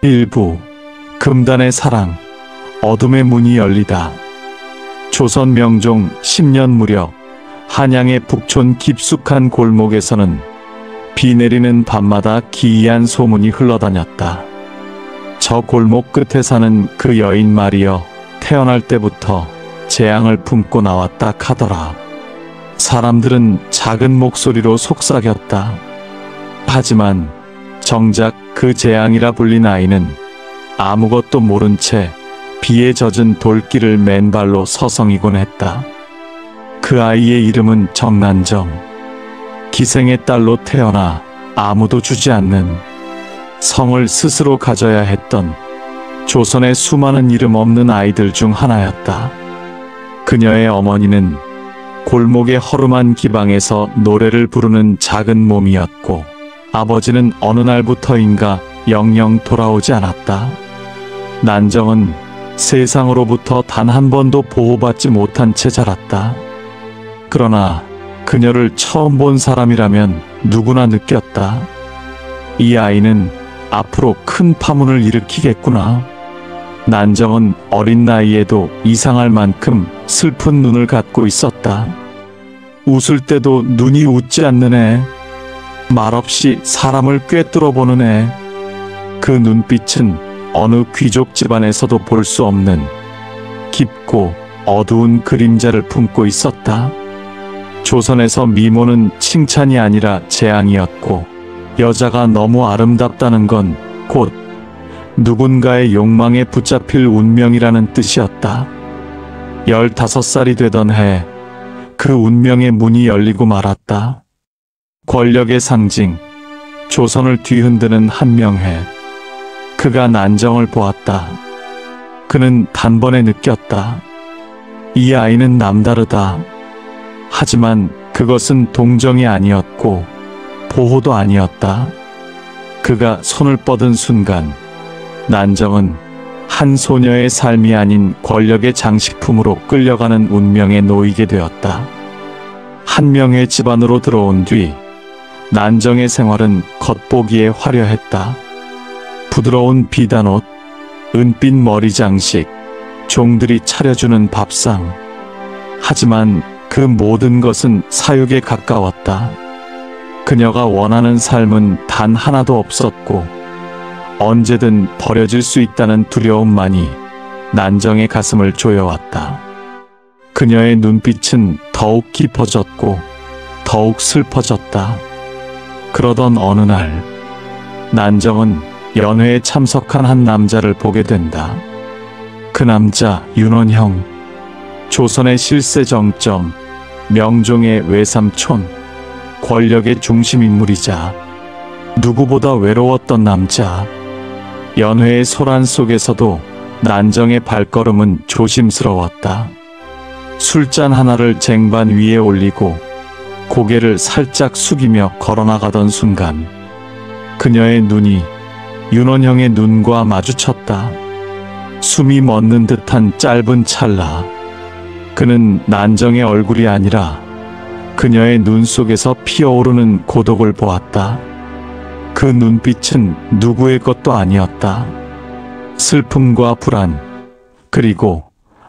일부 금단의 사랑. 어둠의 문이 열리다. 조선 명종 10년 무렵 한양의 북촌 깊숙한 골목에서는 비 내리는 밤마다 기이한 소문이 흘러다녔다. 저 골목 끝에 사는 그 여인 말이여 태어날 때부터 재앙을 품고 나왔다 카더라. 사람들은 작은 목소리로 속삭였다. 하지만 정작 그 재앙이라 불린 아이는 아무것도 모른 채 비에 젖은 돌길을 맨발로 서성이곤 했다. 그 아이의 이름은 정난정. 기생의 딸로 태어나 아무도 주지 않는 성을 스스로 가져야 했던 조선의 수많은 이름 없는 아이들 중 하나였다. 그녀의 어머니는 골목의 허름한 기방에서 노래를 부르는 작은 몸이었고, 아버지는 어느 날부터인가 영영 돌아오지 않았다. 난정은 세상으로부터 단 한 번도 보호받지 못한 채 자랐다. 그러나 그녀를 처음 본 사람이라면 누구나 느꼈다. 이 아이는 앞으로 큰 파문을 일으키겠구나. 난정은 어린 나이에도 이상할 만큼 슬픈 눈을 갖고 있었다. 웃을 때도 눈이 웃지 않는 애. 말없이 사람을 꿰뚫어 보는 애. 그 눈빛은 어느 귀족 집안에서도 볼 수 없는 깊고 어두운 그림자를 품고 있었다. 조선에서 미모는 칭찬이 아니라 재앙이었고, 여자가 너무 아름답다는 건 곧 누군가의 욕망에 붙잡힐 운명이라는 뜻이었다. 15살이 되던 해, 그 운명의 문이 열리고 말았다. 권력의 상징, 조선을 뒤흔드는 한명회. 그가 난정을 보았다. 그는 단번에 느꼈다. 이 아이는 남다르다. 하지만 그것은 동정이 아니었고 보호도 아니었다. 그가 손을 뻗은 순간 난정은 한 소녀의 삶이 아닌 권력의 장식품으로 끌려가는 운명에 놓이게 되었다. 한명의 집안으로 들어온 뒤 난정의 생활은 겉보기에 화려했다. 부드러운 비단옷, 은빛 머리 장식, 종들이 차려주는 밥상. 하지만 그 모든 것은 사육에 가까웠다. 그녀가 원하는 삶은 단 하나도 없었고, 언제든 버려질 수 있다는 두려움만이 난정의 가슴을 조여왔다. 그녀의 눈빛은 더욱 깊어졌고 더욱 슬퍼졌다. 그러던 어느 날 난정은 연회에 참석한 한 남자를 보게 된다. 그 남자 윤원형. 조선의 실세 정점, 명종의 외삼촌, 권력의 중심인물이자 누구보다 외로웠던 남자. 연회의 소란 속에서도 난정의 발걸음은 조심스러웠다. 술잔 하나를 쟁반 위에 올리고 고개를 살짝 숙이며 걸어나가던 순간 그녀의 눈이 윤원형의 눈과 마주쳤다. 숨이 멎는 듯한 짧은 찰나, 그는 난정의 얼굴이 아니라 그녀의 눈 속에서 피어오르는 고독을 보았다. 그 눈빛은 누구의 것도 아니었다. 슬픔과 불안, 그리고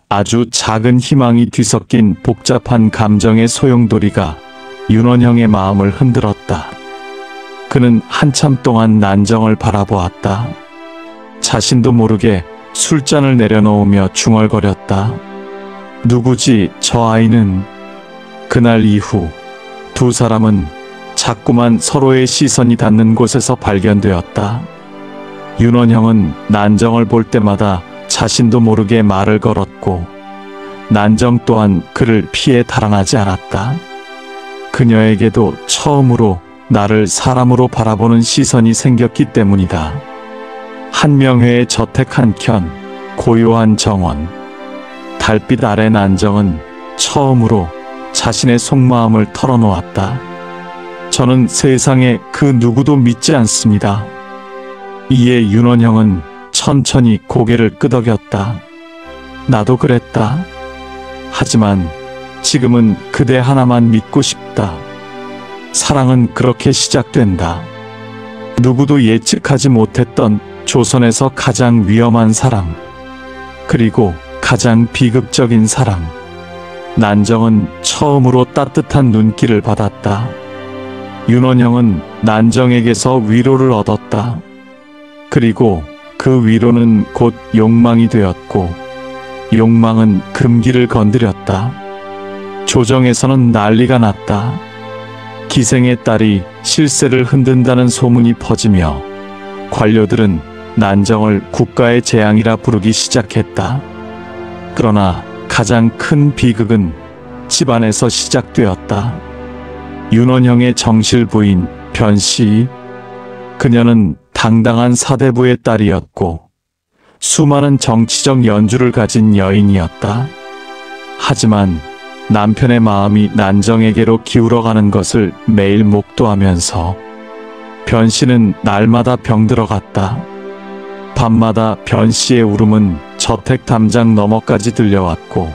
아주 작은 희망이 뒤섞인 복잡한 감정의 소용돌이가 윤원형의 마음을 흔들었다. 그는 한참 동안 난정을 바라보았다. 자신도 모르게 술잔을 내려놓으며 중얼거렸다. 누구지 저 아이는? 그날 이후 두 사람은 자꾸만 서로의 시선이 닿는 곳에서 발견되었다. 윤원형은 난정을 볼 때마다 자신도 모르게 말을 걸었고, 난정 또한 그를 피해 달아나지 않았다. 그녀에게도 처음으로 나를 사람으로 바라보는 시선이 생겼기 때문이다. 한명회의 저택 한켠, 고요한 정원. 달빛 아래 난정은 처음으로 자신의 속마음을 털어놓았다. 저는 세상에 그 누구도 믿지 않습니다. 이에 윤원형은 천천히 고개를 끄덕였다. 나도 그랬다. 하지만 지금은 그대 하나만 믿고 싶다. 사랑은 그렇게 시작된다. 누구도 예측하지 못했던 조선에서 가장 위험한 사랑, 그리고 가장 비극적인 사랑. 난정은 처음으로 따뜻한 눈길을 받았다. 윤원형은 난정에게서 위로를 얻었다. 그리고 그 위로는 곧 욕망이 되었고, 욕망은 금기를 건드렸다. 조정에서는 난리가 났다. 기생의 딸이 실세를 흔든다는 소문이 퍼지며 관료들은 난정을 국가의 재앙이라 부르기 시작했다. 그러나 가장 큰 비극은 집안에서 시작되었다. 윤원형의 정실 부인 변씨. 그녀는 당당한 사대부의 딸이었고 수많은 정치적 연주를 가진 여인이었다. 하지만 남편의 마음이 난정에게로 기울어가는 것을 매일 목도하면서 변씨는 날마다 병들어갔다. 밤마다 변씨의 울음은 저택 담장 너머까지 들려왔고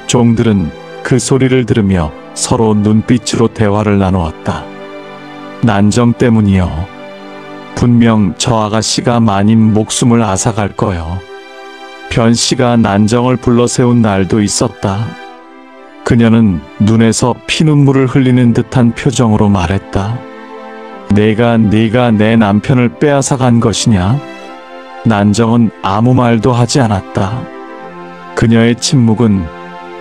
종들은 그 소리를 들으며 서로 눈빛으로 대화를 나누었다. 난정 때문이요. 분명 저 아가씨가 마님 목숨을 앗아갈 거요. 변씨가 난정을 불러세운 날도 있었다. 그녀는 눈에서 피눈물을 흘리는 듯한 표정으로 말했다. 네가 내 남편을 빼앗아간 것이냐? 난정은 아무 말도 하지 않았다. 그녀의 침묵은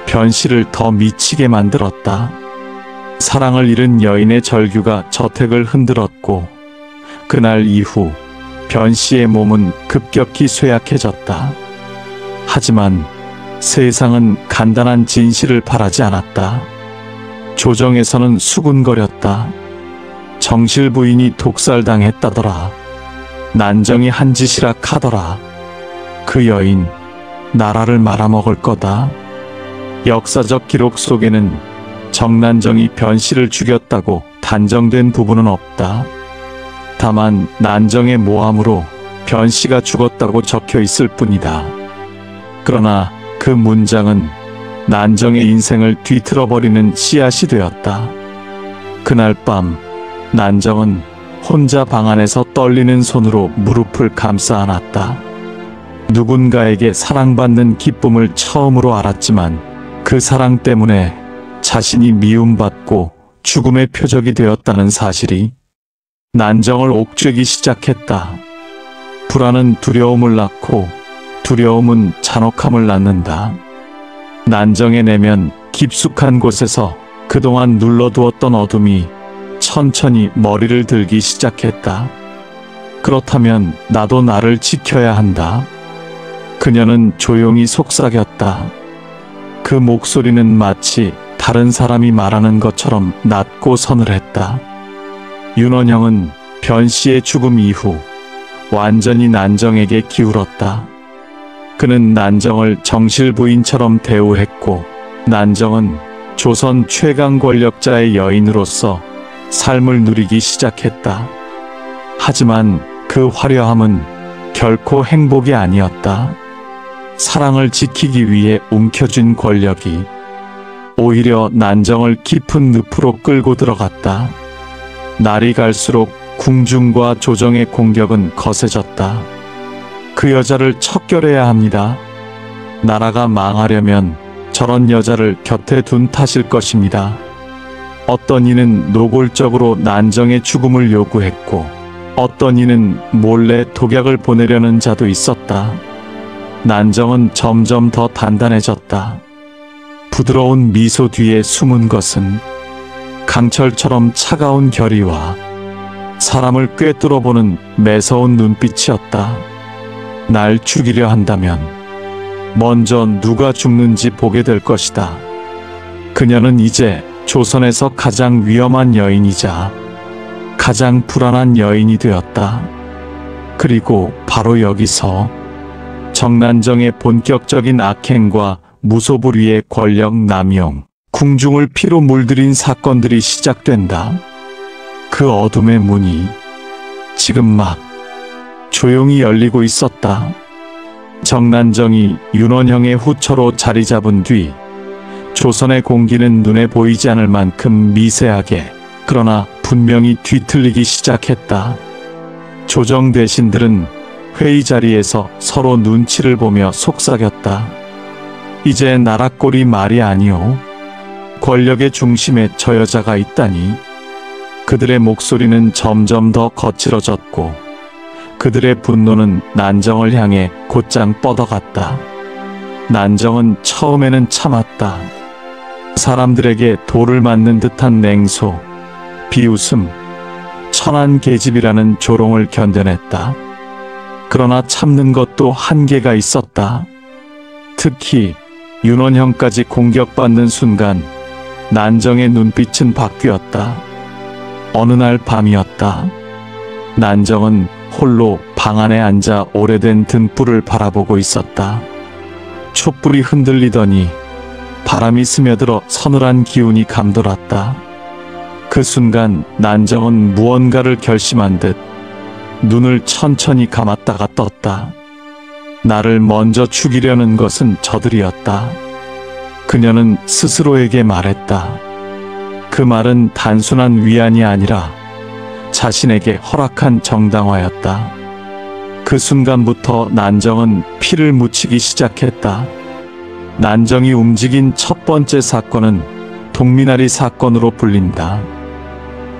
변씨를 더 미치게 만들었다. 사랑을 잃은 여인의 절규가 저택을 흔들었고 그날 이후 변씨의 몸은 급격히 쇠약해졌다. 하지만 세상은 간단한 진실을 바라지 않았다. 조정에서는 수군거렸다. 정실 부인이 독살당했다더라. 난정이 한 짓이라 카더라. 그 여인 나라를 말아먹을 거다. 역사적 기록 속에는 정난정이 변씨를 죽였다고 단정된 부분은 없다. 다만 난정의 모함으로 변씨가 죽었다고 적혀 있을 뿐이다. 그러나 그 문장은 난정의 인생을 뒤틀어버리는 씨앗이 되었다. 그날 밤 난정은 혼자 방 안에서 떨리는 손으로 무릎을 감싸 안았다. 누군가에게 사랑받는 기쁨을 처음으로 알았지만 그 사랑 때문에 자신이 미움받고 죽음의 표적이 되었다는 사실이 난정을 옥죄기 시작했다. 불안은 두려움을 낳고 두려움은 잔혹함을 낳는다. 난정의 내면 깊숙한 곳에서 그동안 눌러두었던 어둠이 천천히 머리를 들기 시작했다. 그렇다면 나도 나를 지켜야 한다. 그녀는 조용히 속삭였다. 그 목소리는 마치 다른 사람이 말하는 것처럼 낮고 서늘했다. 윤원형은 변씨의 죽음 이후 완전히 난정에게 기울었다. 그는 난정을 정실 부인처럼 대우했고 난정은 조선 최강 권력자의 여인으로서 삶을 누리기 시작했다. 하지만 그 화려함은 결코 행복이 아니었다. 사랑을 지키기 위해 움켜쥔 권력이 오히려 난정을 깊은 늪으로 끌고 들어갔다. 날이 갈수록 궁중과 조정의 공격은 거세졌다. 그 여자를 척결해야 합니다. 나라가 망하려면 저런 여자를 곁에 둔 탓일 것입니다. 어떤 이는 노골적으로 난정의 죽음을 요구했고 어떤 이는 몰래 독약을 보내려는 자도 있었다. 난정은 점점 더 단단해졌다. 부드러운 미소 뒤에 숨은 것은 강철처럼 차가운 결의와 사람을 꿰뚫어보는 매서운 눈빛이었다. 날 죽이려 한다면 먼저 누가 죽는지 보게 될 것이다. 그녀는 이제 조선에서 가장 위험한 여인이자 가장 불안한 여인이 되었다. 그리고 바로 여기서 정난정의 본격적인 악행과 무소불위의 권력 남용, 궁중을 피로 물들인 사건들이 시작된다. 그 어둠의 문이 지금 막 조용히 열리고 있었다. 정난정이 윤원형의 후처로 자리 잡은 뒤 조선의 공기는 눈에 보이지 않을 만큼 미세하게 그러나 분명히 뒤틀리기 시작했다. 조정 대신들은 회의 자리에서 서로 눈치를 보며 속삭였다. 이제 나라 꼴이 말이 아니오. 권력의 중심에 저 여자가 있다니. 그들의 목소리는 점점 더 거칠어졌고 그들의 분노는 난정을 향해 곧장 뻗어갔다. 난정은 처음에는 참았다. 사람들에게 돌을 맞는 듯한 냉소, 비웃음, 천한 계집이라는 조롱을 견뎌냈다. 그러나 참는 것도 한계가 있었다. 특히 윤원형까지 공격받는 순간 난정의 눈빛은 바뀌었다. 어느 날 밤이었다. 난정은 홀로 방 안에 앉아 오래된 등불을 바라보고 있었다. 촛불이 흔들리더니 바람이 스며들어 서늘한 기운이 감돌았다. 그 순간 난정은 무언가를 결심한 듯 눈을 천천히 감았다가 떴다. 나를 먼저 죽이려는 것은 저들이었다. 그녀는 스스로에게 말했다. 그 말은 단순한 위안이 아니라 자신에게 허락한 정당화였다. 그 순간부터 난정은 피를 묻히기 시작했다. 난정이 움직인 첫 번째 사건은 동미나리 사건으로 불린다.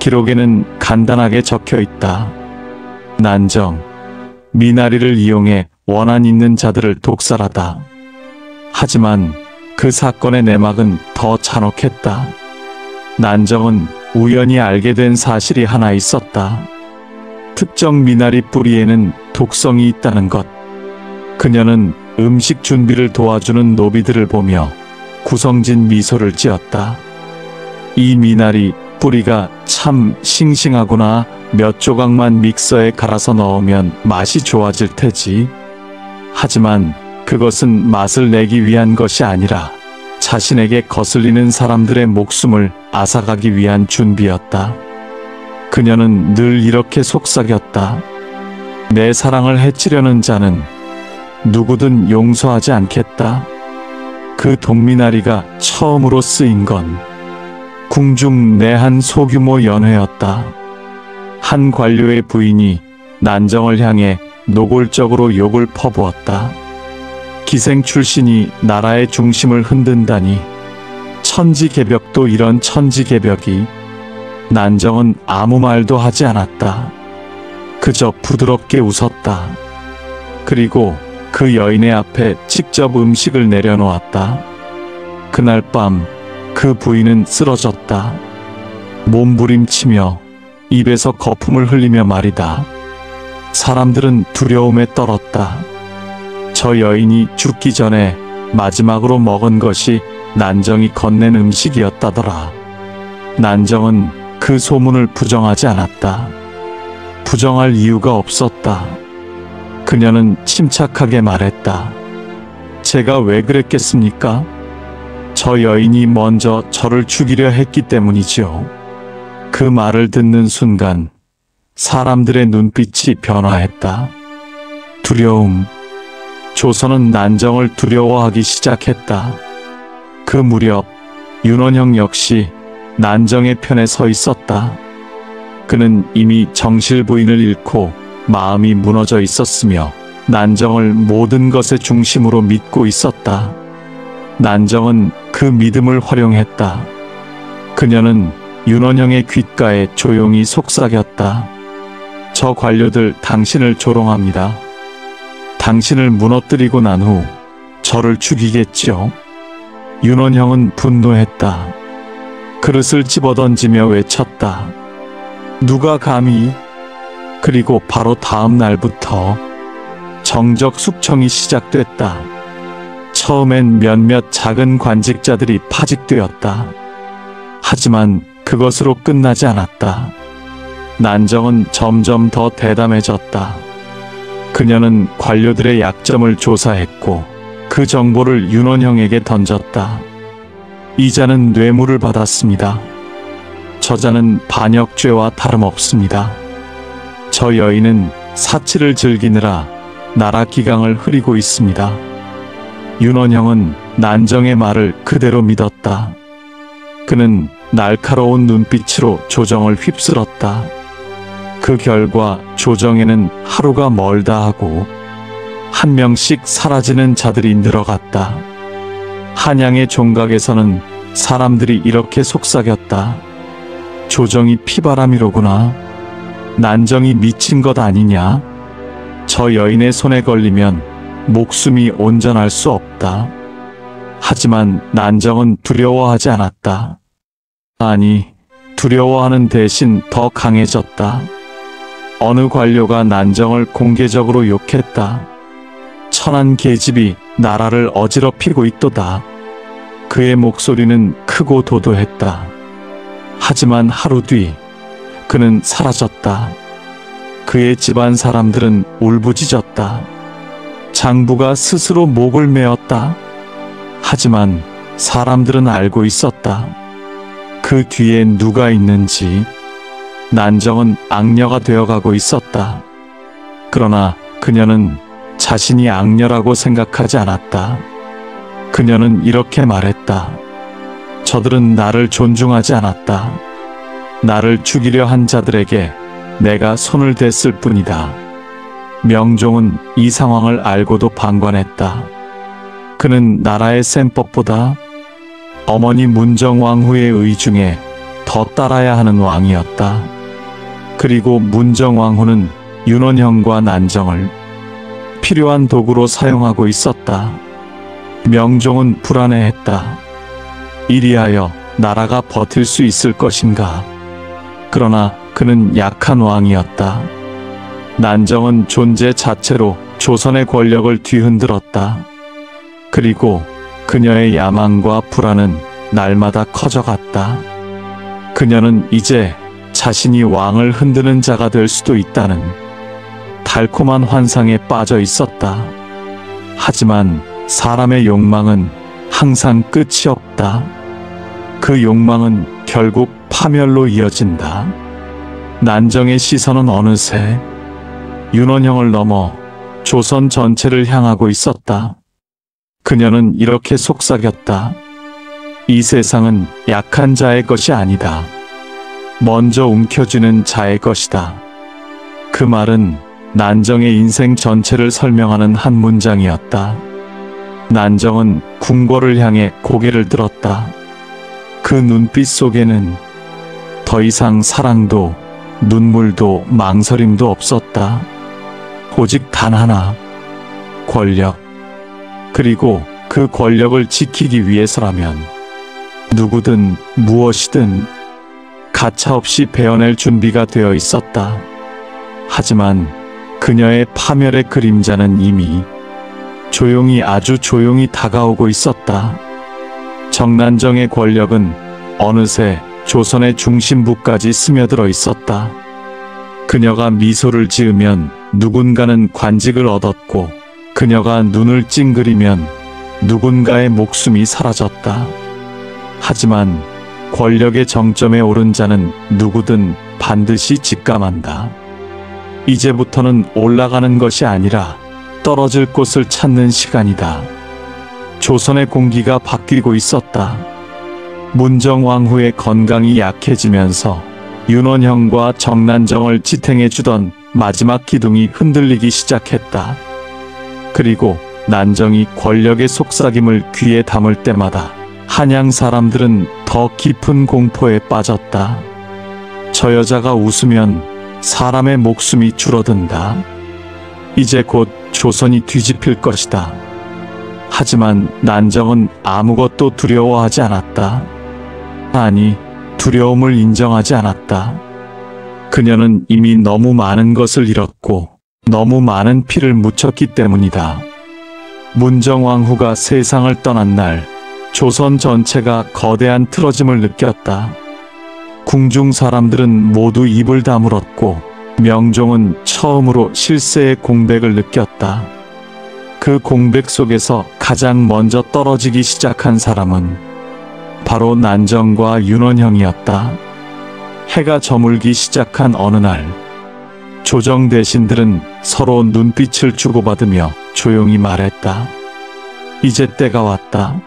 기록에는 간단하게 적혀 있다. 난정, 미나리를 이용해 원한 있는 자들을 독살하다. 하지만 그 사건의 내막은 더 잔혹했다. 난정은 우연히 알게 된 사실이 하나 있었다. 특정 미나리 뿌리에는 독성이 있다는 것. 그녀는 음식 준비를 도와주는 노비들을 보며 구성진 미소를 지었다. 이 미나리 뿌리가 참 싱싱하구나. 몇 조각만 믹서에 갈아서 넣으면 맛이 좋아질 테지. 하지만 그것은 맛을 내기 위한 것이 아니라 자신에게 거슬리는 사람들의 목숨을 앗아가기 위한 준비였다. 그녀는 늘 이렇게 속삭였다. 내 사랑을 해치려는 자는 누구든 용서하지 않겠다. 그 동미나리가 처음으로 쓰인 건 궁중 내한 소규모 연회였다. 한 관료의 부인이 난정을 향해 노골적으로 욕을 퍼부었다. 기생 출신이 나라의 중심을 흔든다니. 천지개벽도 이런 천지개벽이. 난정은 아무 말도 하지 않았다. 그저 부드럽게 웃었다. 그리고 그 여인의 앞에 직접 음식을 내려놓았다. 그날 밤 그 부인은 쓰러졌다. 몸부림치며 입에서 거품을 흘리며 말이다. 사람들은 두려움에 떨었다. 저 여인이 죽기 전에 마지막으로 먹은 것이 난정이 건넨 음식이었다더라. 난정은 그 소문을 부정하지 않았다. 부정할 이유가 없었다. 그녀는 침착하게 말했다. 제가 왜 그랬겠습니까? 저 여인이 먼저 저를 죽이려 했기 때문이지요. 그 말을 듣는 순간 사람들의 눈빛이 변화했다. 두려움. 조선은 난정을 두려워하기 시작했다. 그 무렵 윤원형 역시 난정의 편에 서 있었다. 그는 이미 정실 부인을 잃고 마음이 무너져 있었으며 난정을 모든 것의 중심으로 믿고 있었다. 난정은 그 믿음을 활용했다. 그녀는 윤원형의 귓가에 조용히 속삭였다. 저 관료들 당신을 조롱합니다. 당신을 무너뜨리고 난 후 저를 죽이겠지요. 윤원형은 분노했다. 그릇을 집어던지며 외쳤다. 누가 감히? 그리고 바로 다음 날부터 정적 숙청이 시작됐다. 처음엔 몇몇 작은 관직자들이 파직되었다. 하지만 그것으로 끝나지 않았다. 난정은 점점 더 대담해졌다. 그녀는 관료들의 약점을 조사했고 그 정보를 윤원형에게 던졌다. 이자는 뇌물을 받았습니다. 저자는 반역죄와 다름없습니다. 저 여인은 사치를 즐기느라 나라 기강을 흐리고 있습니다. 윤원형은 난정의 말을 그대로 믿었다. 그는 날카로운 눈빛으로 조정을 휩쓸었다. 그 결과 조정에는 하루가 멀다 하고 한 명씩 사라지는 자들이 늘어갔다. 한양의 종각에서는 사람들이 이렇게 속삭였다. 조정이 피바람이로구나. 난정이 미친 것 아니냐. 저 여인의 손에 걸리면 목숨이 온전할 수 없다. 하지만 난정은 두려워하지 않았다. 아니, 두려워하는 대신 더 강해졌다. 어느 관료가 난정을 공개적으로 욕했다. 천한 계집이 나라를 어지럽히고 있도다. 그의 목소리는 크고 도도했다. 하지만 하루 뒤 그는 사라졌다. 그의 집안 사람들은 울부짖었다. 장부가 스스로 목을 메었다. 하지만 사람들은 알고 있었다. 그 뒤에 누가 있는지. 난정은 악녀가 되어가고 있었다. 그러나 그녀는 자신이 악녀라고 생각하지 않았다. 그녀는 이렇게 말했다. 저들은 나를 존중하지 않았다. 나를 죽이려 한 자들에게 내가 손을 댔을 뿐이다. 명종은 이 상황을 알고도 방관했다. 그는 나라의 셈법보다 어머니 문정왕후의 의중에 더 따라야 하는 왕이었다. 그리고 문정왕후는 윤원형과 난정을 필요한 도구로 사용하고 있었다. 명종은 불안해했다. 이리하여 나라가 버틸 수 있을 것인가. 그러나 그는 약한 왕이었다. 난정은 존재 자체로 조선의 권력을 뒤흔들었다. 그리고 그녀의 야망과 불안은 날마다 커져갔다. 그녀는 이제 자신이 왕을 흔드는 자가 될 수도 있다는 달콤한 환상에 빠져 있었다. 하지만 사람의 욕망은 항상 끝이 없다. 그 욕망은 결국 파멸로 이어진다. 난정의 시선은 어느새 윤원형을 넘어 조선 전체를 향하고 있었다. 그녀는 이렇게 속삭였다. 이 세상은 약한 자의 것이 아니다. 먼저 움켜쥐는 자의 것이다. 그 말은 난정의 인생 전체를 설명하는 한 문장이었다. 난정은 궁궐을 향해 고개를 들었다. 그 눈빛 속에는 더 이상 사랑도 눈물도 망설임도 없었다. 오직 단 하나, 권력. 그리고 그 권력을 지키기 위해서라면 누구든 무엇이든 가차없이 베어낼 준비가 되어 있었다. 하지만 그녀의 파멸의 그림자는 이미 조용히 아주 조용히 다가오고 있었다. 정난정의 권력은 어느새 조선의 중심부까지 스며들어 있었다. 그녀가 미소를 지으면 누군가는 관직을 얻었고 그녀가 눈을 찡그리면 누군가의 목숨이 사라졌다. 하지만 권력의 정점에 오른 자는 누구든 반드시 직감한다. 이제부터는 올라가는 것이 아니라 떨어질 곳을 찾는 시간이다. 조선의 공기가 바뀌고 있었다. 문정왕후의 건강이 약해지면서 윤원형과 정난정을 지탱해주던 마지막 기둥이 흔들리기 시작했다. 그리고 난정이 권력의 속삭임을 귀에 담을 때마다 한양 사람들은 더 깊은 공포에 빠졌다. 저 여자가 웃으면 사람의 목숨이 줄어든다. 이제 곧 조선이 뒤집힐 것이다. 하지만 난정은 아무것도 두려워하지 않았다. 아니, 두려움을 인정하지 않았다. 그녀는 이미 너무 많은 것을 잃었고 너무 많은 피를 묻혔기 때문이다. 문정왕후가 세상을 떠난 날 조선 전체가 거대한 틀어짐을 느꼈다. 궁중 사람들은 모두 입을 다물었고 명종은 처음으로 실세의 공백을 느꼈다. 그 공백 속에서 가장 먼저 떨어지기 시작한 사람은 바로 난정과 윤원형이었다. 해가 저물기 시작한 어느 날 조정 대신들은 서로 눈빛을 주고받으며 조용히 말했다. 이제 때가 왔다.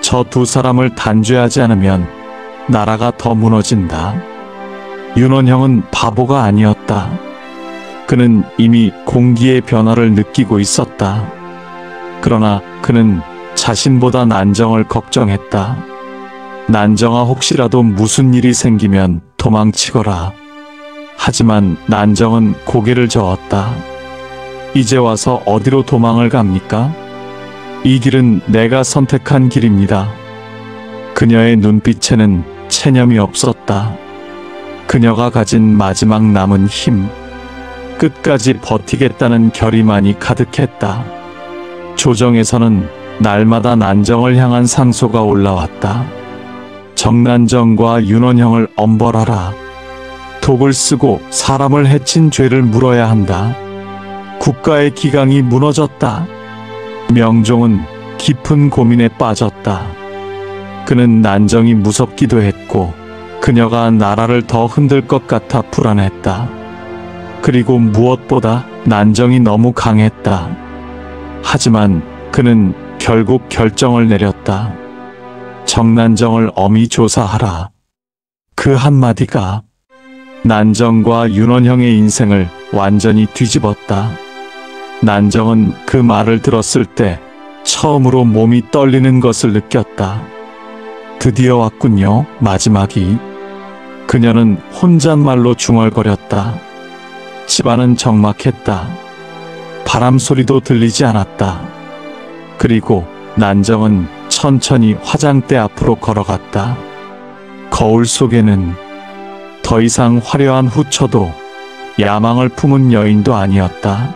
저 두 사람을 단죄하지 않으면 나라가 더 무너진다. 윤원형은 바보가 아니었다. 아니었다. 그는 이미 공기의 변화를 느끼고 있었다. 그러나 그는 자신보다 난정을 걱정했다. 난정아, 혹시라도 무슨 일이 생기면 도망치거라. 하지만 난정은 고개를 저었다. 이제 와서 어디로 도망을 갑니까? 이 길은 내가 선택한 길입니다. 그녀의 눈빛에는 체념이 없었다. 그녀가 가진 마지막 남은 힘, 끝까지 버티겠다는 결의만이 가득했다. 조정에서는 날마다 난정을 향한 상소가 올라왔다. 정난정과 윤원형을 엄벌하라. 독을 쓰고 사람을 해친 죄를 물어야 한다. 국가의 기강이 무너졌다. 명종은 깊은 고민에 빠졌다. 그는 난정이 무섭기도 했고 그녀가 나라를 더 흔들 것 같아 불안했다. 그리고 무엇보다 난정이 너무 강했다. 하지만 그는 결국 결정을 내렸다. 정난정을 엄히 조사하라. 그 한마디가 난정과 윤원형의 인생을 완전히 뒤집었다. 난정은 그 말을 들었을 때 처음으로 몸이 떨리는 것을 느꼈다. 드디어 왔군요, 마지막이. 그녀는 혼잣말로 중얼거렸다. 집안은 적막했다. 바람 소리도 들리지 않았다. 그리고 난정은 천천히 화장대 앞으로 걸어갔다. 거울 속에는 더 이상 화려한 후처도 야망을 품은 여인도 아니었다.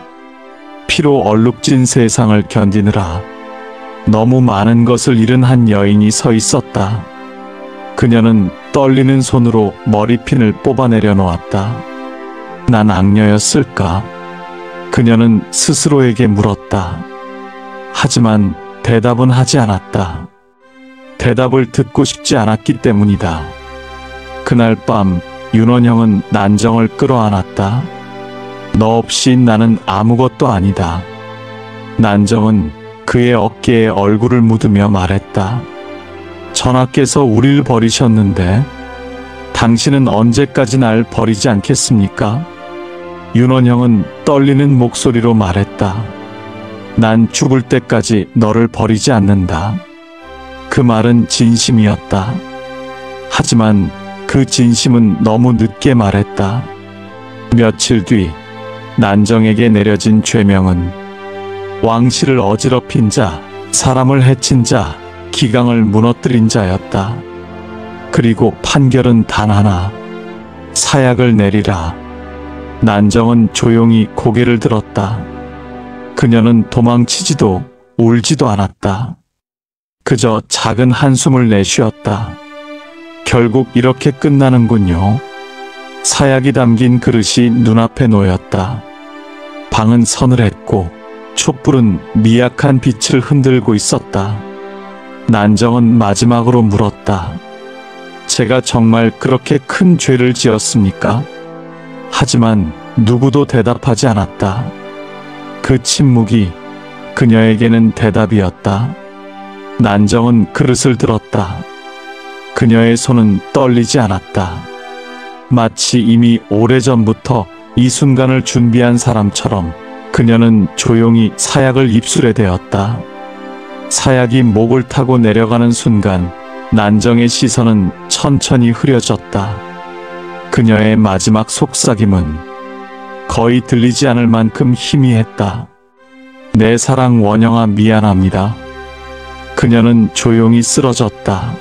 피로 얼룩진 세상을 견디느라 너무 많은 것을 잃은 한 여인이 서 있었다. 그녀는 떨리는 손으로 머리핀을 뽑아내려 놓았다. 난 악녀였을까? 그녀는 스스로에게 물었다. 하지만 대답은 하지 않았다. 대답을 듣고 싶지 않았기 때문이다. 그날 밤 윤원형은 난정을 끌어안았다. 너 없이 나는 아무것도 아니다. 난정은 그의 어깨에 얼굴을 묻으며 말했다. 전하께서 우릴 버리셨는데 당신은 언제까지 날 버리지 않겠습니까? 윤원형은 떨리는 목소리로 말했다. 난 죽을 때까지 너를 버리지 않는다. 그 말은 진심이었다. 하지만 그 진심은 너무 늦게 말했다. 며칠 뒤 난정에게 내려진 죄명은 왕실을 어지럽힌 자, 사람을 해친 자, 기강을 무너뜨린 자였다. 그리고 판결은 단 하나, 사약을 내리라. 난정은 조용히 고개를 들었다. 그녀는 도망치지도 울지도 않았다. 그저 작은 한숨을 내쉬었다. 결국 이렇게 끝나는군요. 사약이 담긴 그릇이 눈앞에 놓였다. 방은 서늘했고 촛불은 미약한 빛을 흔들고 있었다. 난정은 마지막으로 물었다. 제가 정말 그렇게 큰 죄를 지었습니까? 하지만 누구도 대답하지 않았다. 그 침묵이 그녀에게는 대답이었다. 난정은 그릇을 들었다. 그녀의 손은 떨리지 않았다. 마치 이미 오래전부터 이 순간을 준비한 사람처럼 그녀는 조용히 사약을 입술에 대었다. 사약이 목을 타고 내려가는 순간 난정의 시선은 천천히 흐려졌다. 그녀의 마지막 속삭임은 거의 들리지 않을 만큼 희미했다. 내 사랑 원영아, 미안합니다. 그녀는 조용히 쓰러졌다.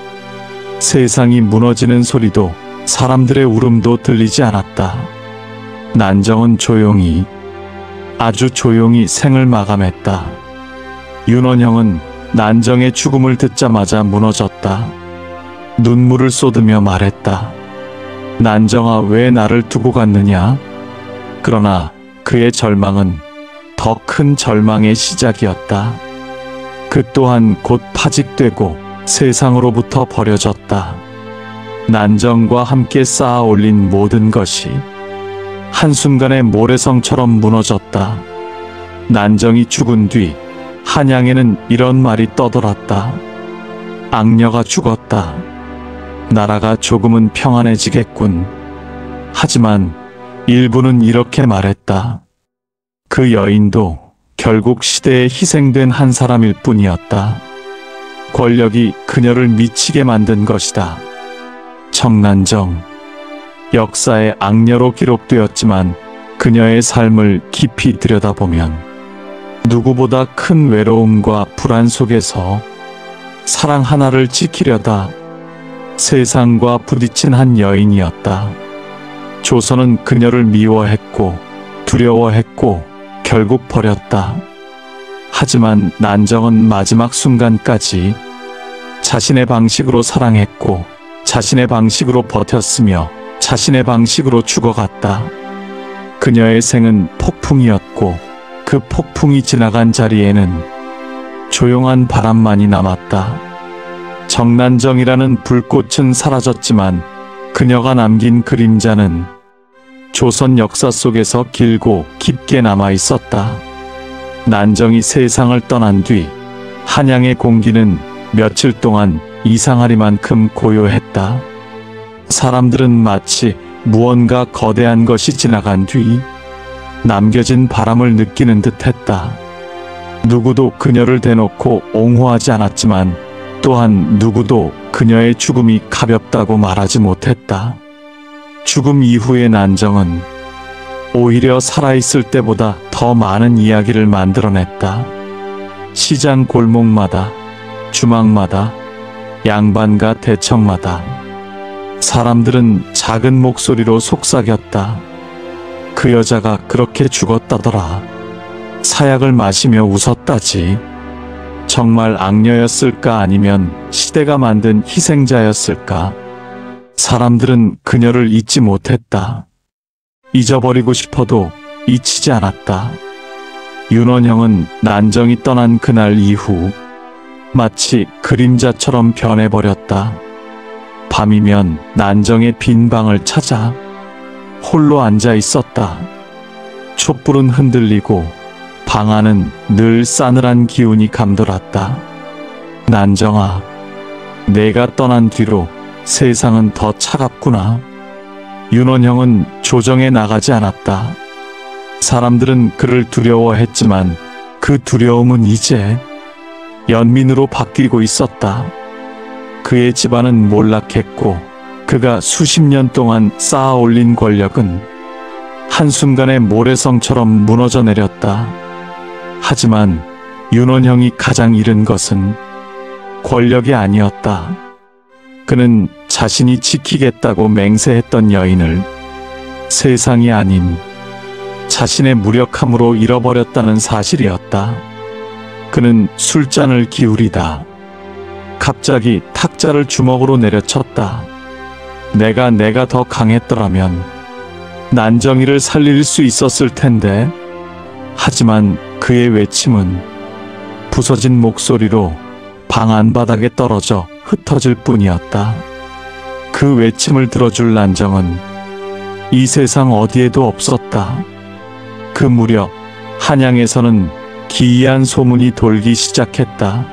세상이 무너지는 소리도 사람들의 울음도 들리지 않았다. 난정은 조용히, 아주 조용히 생을 마감했다. 윤원형은 난정의 죽음을 듣자마자 무너졌다. 눈물을 쏟으며 말했다. 난정아, 왜 나를 두고 갔느냐? 그러나 그의 절망은 더 큰 절망의 시작이었다. 그 또한 곧 파직되고 세상으로부터 버려졌다. 난정과 함께 쌓아 올린 모든 것이 한순간에 모래성처럼 무너졌다. 난정이 죽은 뒤 한양에는 이런 말이 떠돌았다. 악녀가 죽었다. 나라가 조금은 평안해지겠군. 하지만 일부는 이렇게 말했다. 그 여인도 결국 시대에 희생된 한 사람일 뿐이었다. 권력이 그녀를 미치게 만든 것이다. 정난정. 역사의 악녀로 기록되었지만 그녀의 삶을 깊이 들여다보면 누구보다 큰 외로움과 불안 속에서 사랑 하나를 지키려다 세상과 부딪힌 한 여인이었다. 조선은 그녀를 미워했고 두려워했고 결국 버렸다. 하지만 난정은 마지막 순간까지 자신의 방식으로 사랑했고 자신의 방식으로 버텼으며 자신의 방식으로 죽어갔다. 그녀의 생은 폭풍이었고 그 폭풍이 지나간 자리에는 조용한 바람만이 남았다. 정난정이라는 불꽃은 사라졌지만 그녀가 남긴 그림자는 조선 역사 속에서 길고 깊게 남아 있었다. 난정이 세상을 떠난 뒤 한양의 공기는 며칠 동안 이상하리만큼 고요했다. 사람들은 마치 무언가 거대한 것이 지나간 뒤 남겨진 바람을 느끼는 듯 했다. 누구도 그녀를 대놓고 옹호하지 않았지만 또한 누구도 그녀의 죽음이 가볍다고 말하지 못했다. 죽음 이후의 난정은 오히려 살아있을 때보다 더 많은 이야기를 만들어냈다. 시장 골목마다, 주막마다, 양반가 대청마다 사람들은 작은 목소리로 속삭였다. 그 여자가 그렇게 죽었다더라. 사약을 마시며 웃었다지. 정말 악녀였을까 아니면 시대가 만든 희생자였을까? 사람들은 그녀를 잊지 못했다. 잊어버리고 싶어도 잊히지 않았다. 윤원형은 난정이 떠난 그날 이후 마치 그림자처럼 변해버렸다. 밤이면 난정의 빈 방을 찾아 홀로 앉아 있었다. 촛불은 흔들리고 방 안은 늘 싸늘한 기운이 감돌았다. 난정아, 내가 떠난 뒤로 세상은 더 차갑구나. 윤원형은 조정에 나가지 않았다. 사람들은 그를 두려워했지만 그 두려움은 이제 연민으로 바뀌고 있었다. 그의 집안은 몰락했고 그가 수십 년 동안 쌓아 올린 권력은 한순간에 모래성처럼 무너져 내렸다. 하지만 윤원형이 가장 잃은 것은 권력이 아니었다. 그는 자신이 지키겠다고 맹세했던 여인을 세상이 아닌 자신의 무력함으로 잃어버렸다는 사실이었다. 그는 술잔을 기울이다 갑자기 탁자를 주먹으로 내려쳤다. 내가 더 강했더라면 난정이를 살릴 수 있었을 텐데. 하지만 그의 외침은 부서진 목소리로 방 안바닥에 떨어져 흩어질 뿐이었다. 그 외침을 들어줄 난정은 이 세상 어디에도 없었다. 그 무렵 한양에서는 기이한 소문이 돌기 시작했다.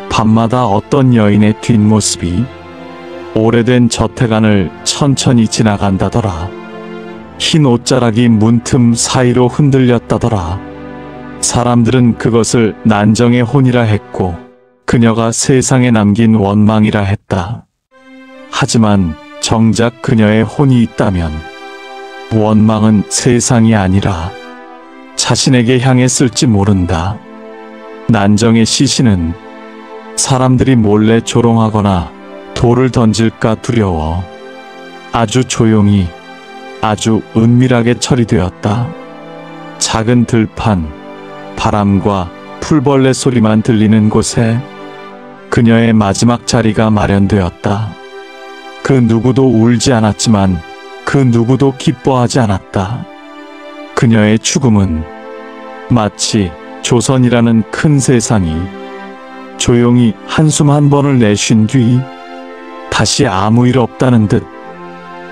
밤마다 어떤 여인의 뒷모습이 오래된 저택 안을 천천히 지나간다더라. 흰 옷자락이 문틈 사이로 흔들렸다더라. 사람들은 그것을 난정의 혼이라 했고 그녀가 세상에 남긴 원망이라 했다. 하지만 정작 그녀의 혼이 있다면 원망은 세상이 아니라 자신에게 향했을지 모른다. 난정의 시신은 사람들이 몰래 조롱하거나 돌을 던질까 두려워 아주 조용히 아주 은밀하게 처리되었다. 작은 들판, 바람과 풀벌레 소리만 들리는 곳에 그녀의 마지막 자리가 마련되었다. 그 누구도 울지 않았지만 그 누구도 기뻐하지 않았다. 그녀의 죽음은 마치 조선이라는 큰 세상이 조용히 한숨 한 번을 내쉰 뒤 다시 아무 일 없다는 듯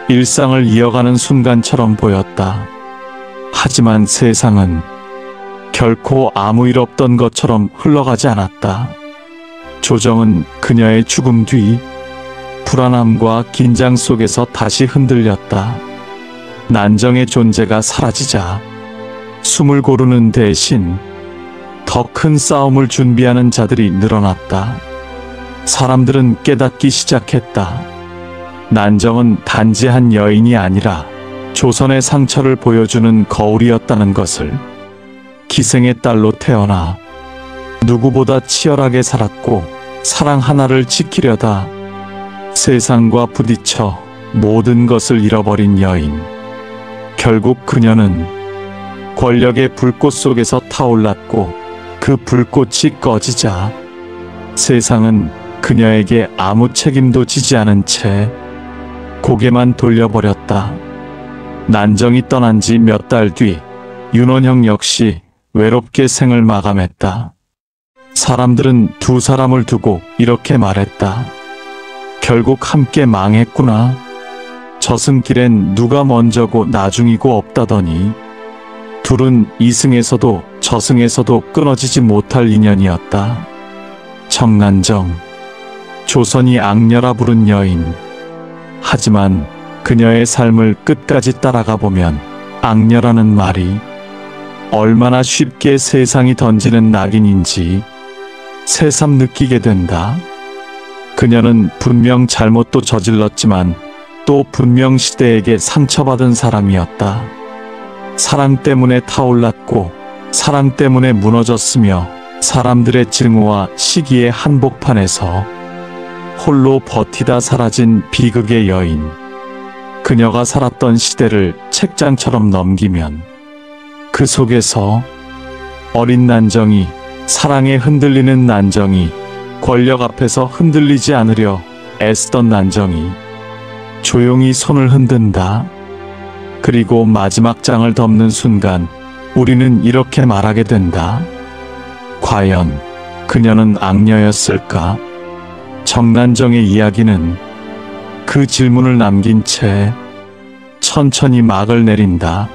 일상을 이어가는 순간처럼 보였다. 하지만 세상은 결코 아무 일 없던 것처럼 흘러가지 않았다. 조정은 그녀의 죽음 뒤 불안함과 긴장 속에서 다시 흔들렸다. 난정의 존재가 사라지자 숨을 고르는 대신 더 큰 싸움을 준비하는 자들이 늘어났다. 사람들은 깨닫기 시작했다. 난정은 단지 한 여인이 아니라 조선의 상처를 보여주는 거울이었다는 것을. 기생의 딸로 태어나 누구보다 치열하게 살았고 사랑 하나를 지키려다 세상과 부딪혀 모든 것을 잃어버린 여인. 결국 그녀는 권력의 불꽃 속에서 타올랐고 그 불꽃이 꺼지자 세상은 그녀에게 아무 책임도 지지 않은 채 고개만 돌려버렸다. 난정이 떠난 지 몇 달 뒤 윤원형 역시 외롭게 생을 마감했다. 사람들은 두 사람을 두고 이렇게 말했다. 결국 함께 망했구나. 저승길엔 누가 먼저고 나중이고 없다더니 둘은 이승에서도 저승에서도 끊어지지 못할 인연이었다. 정난정, 조선이 악녀라 부른 여인. 하지만 그녀의 삶을 끝까지 따라가 보면 악녀라는 말이 얼마나 쉽게 세상이 던지는 낙인인지 새삼 느끼게 된다. 그녀는 분명 잘못도 저질렀지만 또 분명 시대에게 상처받은 사람이었다. 사랑 때문에 타올랐고 사랑 때문에 무너졌으며 사람들의 증오와 시기의 한복판에서 홀로 버티다 사라진 비극의 여인. 그녀가 살았던 시대를 책장처럼 넘기면 그 속에서 어린 난정이, 사랑에 흔들리는 난정이, 권력 앞에서 흔들리지 않으려 애쓰던 난정이 조용히 손을 흔든다. 그리고 마지막 장을 덮는 순간 우리는 이렇게 말하게 된다. 과연 그녀는 악녀였을까? 정난정의 이야기는 그 질문을 남긴 채 천천히 막을 내린다.